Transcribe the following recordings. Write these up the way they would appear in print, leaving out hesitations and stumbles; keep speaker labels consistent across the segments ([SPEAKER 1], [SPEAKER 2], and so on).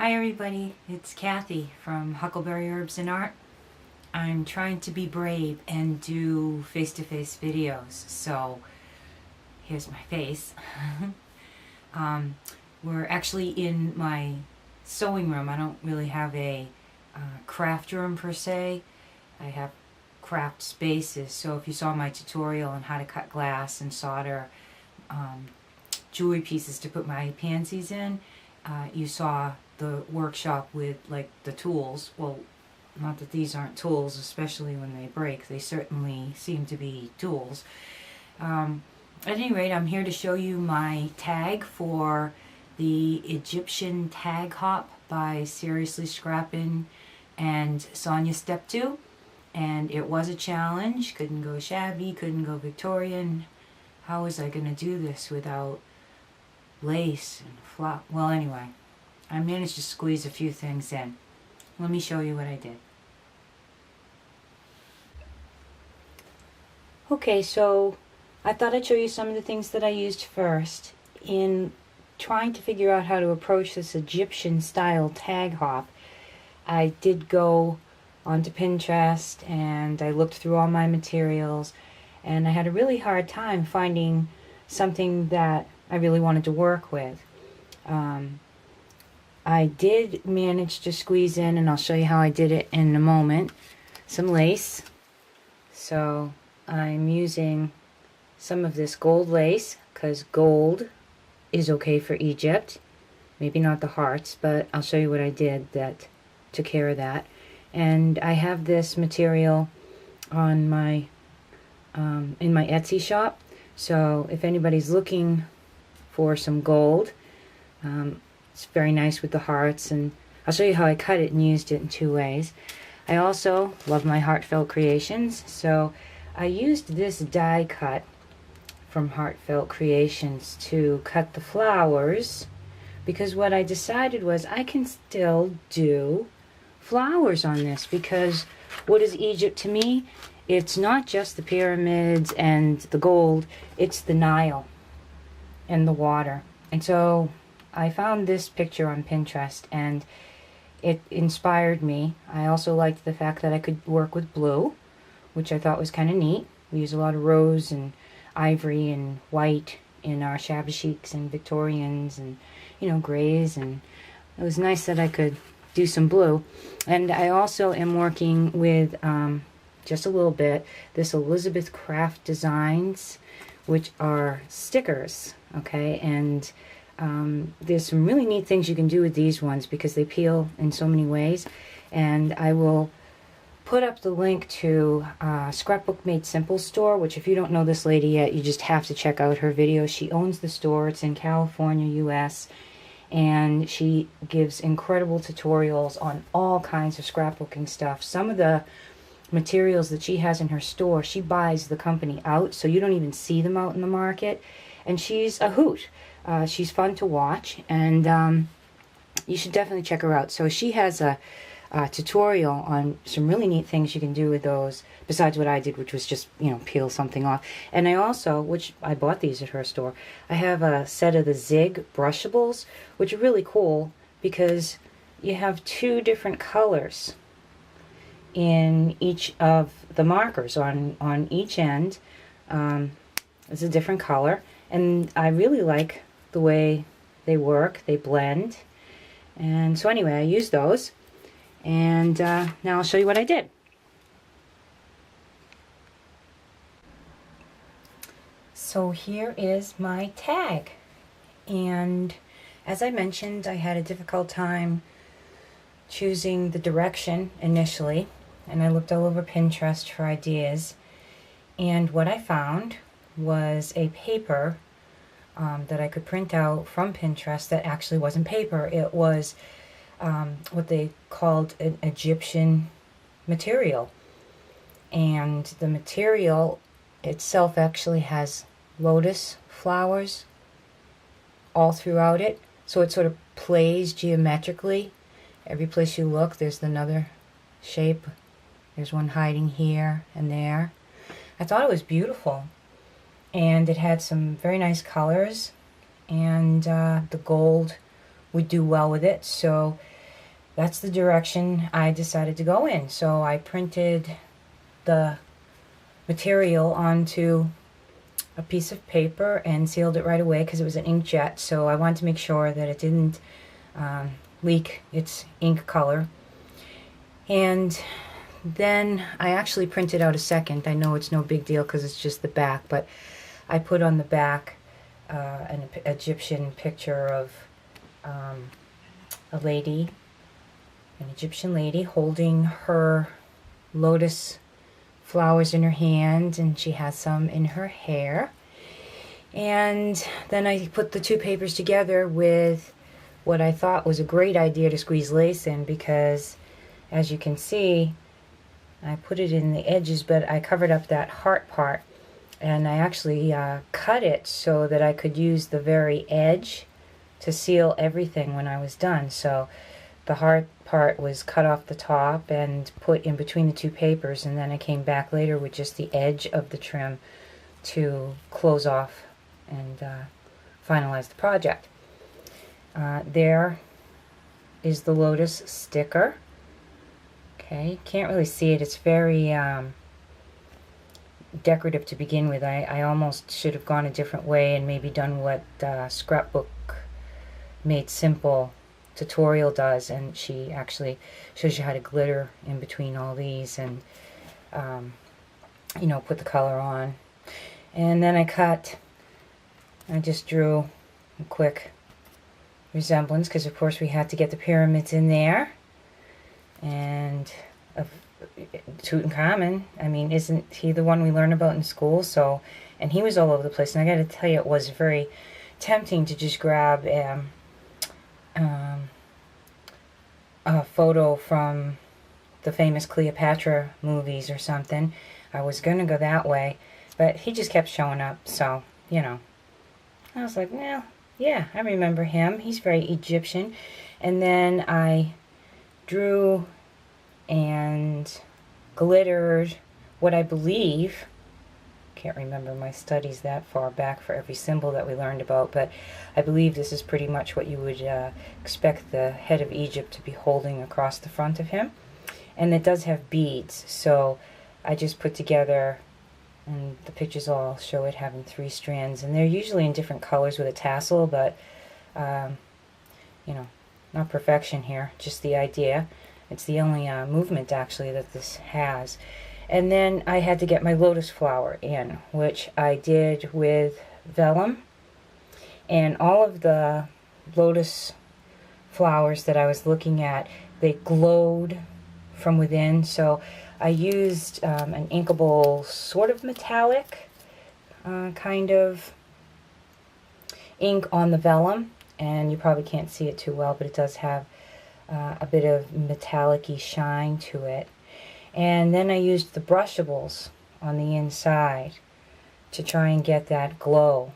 [SPEAKER 1] Hi everybody, it's Kathy from Huckleberry Herbs and Art. I'm trying to be brave and do face-to-face videos, so here's my face. We're actually in my sewing room. I don't really have a craft room per se. I have craft spaces, so if you saw my tutorial on how to cut glass and solder jewelry pieces to put my pansies in, you saw the workshop with like the tools. Well, not that these aren't tools, especially when they break. They certainly seem to be tools. At any rate, I'm here to show you my tag for the Egyptian Tag Hop by Seriouslyscrapping and Sonya Step 2. And it was a challenge. Couldn't go shabby, couldn't go Victorian. How was I going to do this without lace and flop? Well, anyway, I managed to squeeze a few things in. Let me show you what I did. Okay, so I thought I'd show you some of the things that I used first in trying to figure out how to approach this Egyptian style tag hop. I did go onto Pinterest and I looked through all my materials, and I had a really hard time finding something that I really wanted to work with. I did manage to squeeze in, and I'll show you how I did it in a moment, some lace. So I'm using some of this gold lace because gold is okay for Egypt. Maybe not the hearts, but I'll show you what I did that took care of that. And I have this material on my in my Etsy shop, so if anybody's looking for some gold, it's very nice with the hearts, and I'll show you how I cut it and used it in two ways. I also love my Heartfelt Creations, so I used this die cut from Heartfelt Creations to cut the flowers, because what I decided was I can still do flowers on this, because what is Egypt to me? It's not just the pyramids and the gold, it's the Nile and the water. And so I found this picture on Pinterest and it inspired me. I also liked the fact that I could work with blue, which I thought was kind of neat. We use a lot of rose and ivory and white in our shabby chics and Victorians and, you know, grays, and it was nice that I could do some blue. And I also am working with just a little bit this Elizabeth Craft Designs, which are stickers, okay? And there's some really neat things you can do with these ones because they peel in so many ways. And I will put up the link to Scrapbook Made Simple store, which if you don't know this lady yet, you just have to check out her videos. She owns the store. It's in California, US, and she gives incredible tutorials on all kinds of scrapbooking stuff. Some of the materials that she has in her store, she buys the company out, so you don't even see them out in the market. And she's a hoot. She's fun to watch, and you should definitely check her out. So she has a tutorial on some really neat things you can do with those, besides what I did, which was just, you know, peel something off. And I also, which I bought these at her store, I have a set of the Zig brushables, which are really cool because you have two different colors in each of the markers. On each end it's a different color, and I really like the way they work. They blend. And so anyway, I use those, and now I'll show you what I did. So here is my tag, and as I mentioned, I had a difficult time choosing the direction initially, and I looked all over Pinterest for ideas, and what I found was a paper that I could print out from Pinterest that actually wasn't paper. It was what they called an Egyptian material, and the material itself actually has lotus flowers all throughout it, so it sort of plays geometrically. Every place you look, there's another shape. There's one hiding here and there. I thought it was beautiful, and it had some very nice colors, and the gold would do well with it. So that's the direction I decided to go in. So I printed the material onto a piece of paper and sealed it right away because it was an inkjet, so I wanted to make sure that it didn't leak its ink color. And then I actually printed out a second. I know it's no big deal because it's just the back, but I put on the back an Egyptian picture of a lady, an Egyptian lady holding her lotus flowers in her hand, and she has some in her hair. And then I put the two papers together with what I thought was a great idea to squeeze lace in, because as you can see, I put it in the edges, but I covered up that heart part, and I actually cut it so that I could use the very edge to seal everything when I was done. So the heart part was cut off the top and put in between the two papers, and then I came back later with just the edge of the trim to close off and finalize the project. There is the lotus sticker. Okay, can't really see it. It's very decorative to begin with. I almost should have gone a different way and maybe done what Scrapbook Made Simple tutorial does, and she actually shows you how to glitter in between all these and you know, put the color on. And then I just drew a quick resemblance, because of course we had to get the pyramids in there. And Tutankhamun, I mean, isn't he the one we learn about in school? So, and he was all over the place, and I got to tell you, it was very tempting to just grab a photo from the famous Cleopatra movies or something. I was going to go that way, but he just kept showing up, so, you know. I was like, well, yeah, I remember him. He's very Egyptian. And then I drew and glittered what I believe, can't remember my studies that far back for every symbol that we learned about, but I believe this is pretty much what you would expect the head of Egypt to be holding across the front of him. And it does have beads, so I just put together, and the pictures all show it having 3 strands, and they're usually in different colors with a tassel, but you know, not perfection here, just the idea. It's the only movement actually that this has. And then I had to get my lotus flower in, which I did with vellum. And all of the lotus flowers that I was looking at, they glowed from within. So I used an inkable sort of metallic kind of ink on the vellum. And you probably can't see it too well, but it does have a bit of metallic-y shine to it. And then I used the brushables on the inside to try and get that glow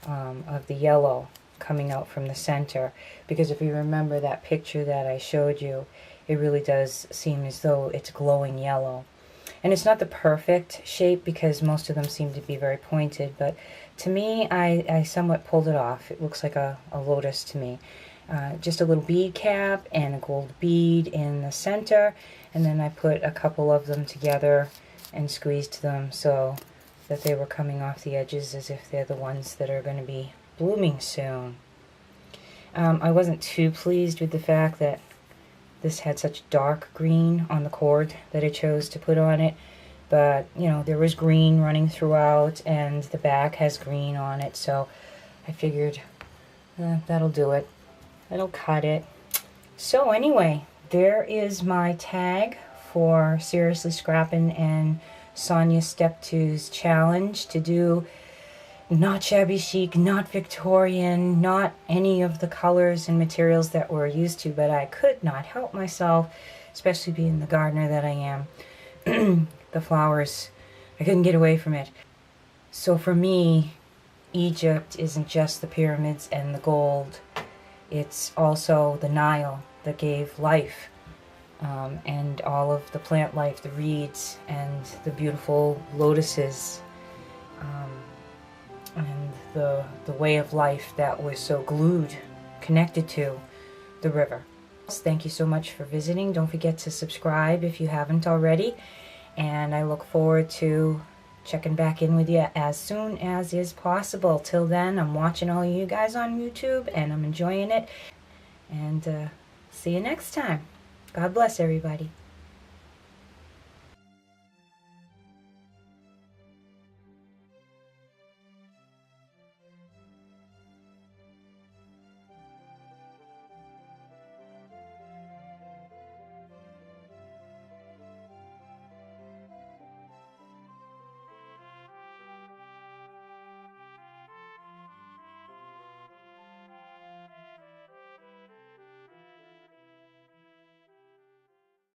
[SPEAKER 1] of the yellow coming out from the center. Because if you remember that picture that I showed you, it really does seem as though it's glowing yellow. And it's not the perfect shape because most of them seem to be very pointed, but to me, I somewhat pulled it off. It looks like a lotus to me. Just a little bead cap and a gold bead in the center, and then I put a couple of them together and squeezed them so that they were coming off the edges as if they're the ones that are going to be blooming soon. I wasn't too pleased with the fact that this had such dark green on the cord that I chose to put on it, but you know, there was green running throughout, and the back has green on it, so I figured that'll do it. That'll cut it. So anyway, there is my tag for Seriously Scrapping and Sonya Step 2's challenge to do not shabby chic, not Victorian, not any of the colors and materials that we're used to, but I could not help myself, especially being the gardener that I am. The flowers, I couldn't get away from it. So for me, Egypt isn't just the pyramids and the gold. It's also the Nile that gave life, and all of the plant life, the reeds and the beautiful lotuses, and the way of life that was so glued, connected to the river. Thank you so much for visiting. Don't forget to subscribe if you haven't already. And I look forward to checking back in with you as soon as is possible. Till then, I'm watching all you guys on YouTube and I'm enjoying it. And see you next time. God bless everybody.